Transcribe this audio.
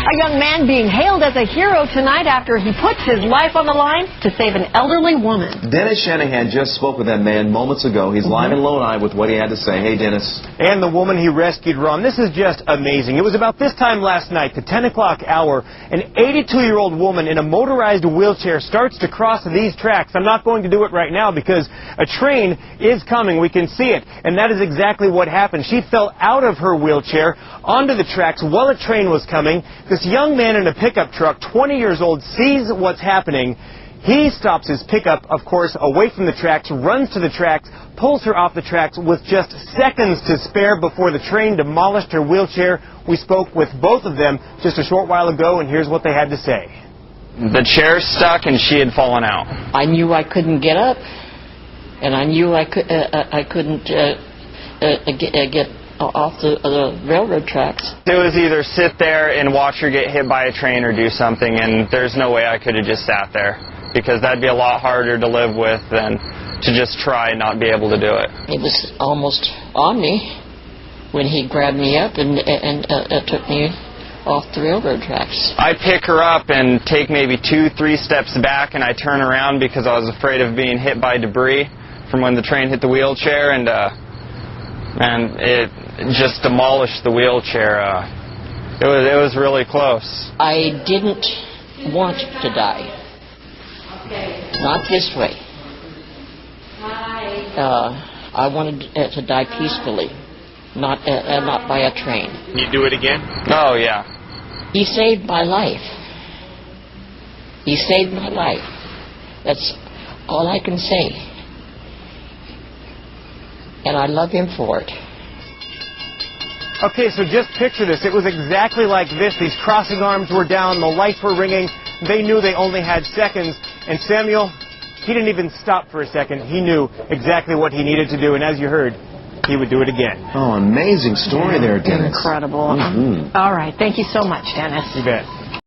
A young man being hailed as a hero tonight after he puts his life on the line to save an elderly woman. Dennis Shanahan just spoke with that man moments ago. He's live in Lodi with what he had to say. Hey, Dennis. And the woman he rescued, Ron, this is just amazing. It was about this time last night, the 10 o'clock hour, an 82-year-old woman in a motorized wheelchair starts to cross these tracks. I'm not going to do it right now because a train is coming. We can see it. And that is exactly what happened. She fell out of her wheelchair onto the tracks while a train was coming. This young man in a pickup truck, 20 years old, sees what's happening. He stops his pickup, of course, away from the tracks, runs to the tracks, pulls her off the tracks with just seconds to spare before the train demolished her wheelchair. We spoke with both of them just a short while ago, and here's what they had to say. The chair stuck and she had fallen out. I knew I couldn't get up, and I knew I couldn't get off the railroad tracks. It was either sit there and watch her get hit by a train or do something, and there's no way I could have just sat there, because that'd be a lot harder to live with than to just try and not be able to do it. It was almost on me when he grabbed me up and took me off the railroad tracks. I pick her up and take maybe 2-3 steps back, and I turn around because I was afraid of being hit by debris from when the train hit the wheelchair, and it just demolished the wheelchair. It was really close. I didn't want to die. Not this way. I wanted to die peacefully, not by a train. You do it again? Oh, yeah. He saved my life. He saved my life. That's all I can say. And I love him for it. Okay, so just picture this. It was exactly like this. These crossing arms were down, the lights were ringing. They knew they only had seconds. And Samuel, he didn't even stop for a second. He knew exactly what he needed to do. And as you heard, he would do it again. Oh, amazing story there, Dennis. Incredible. All right. Thank you so much, Dennis. You bet.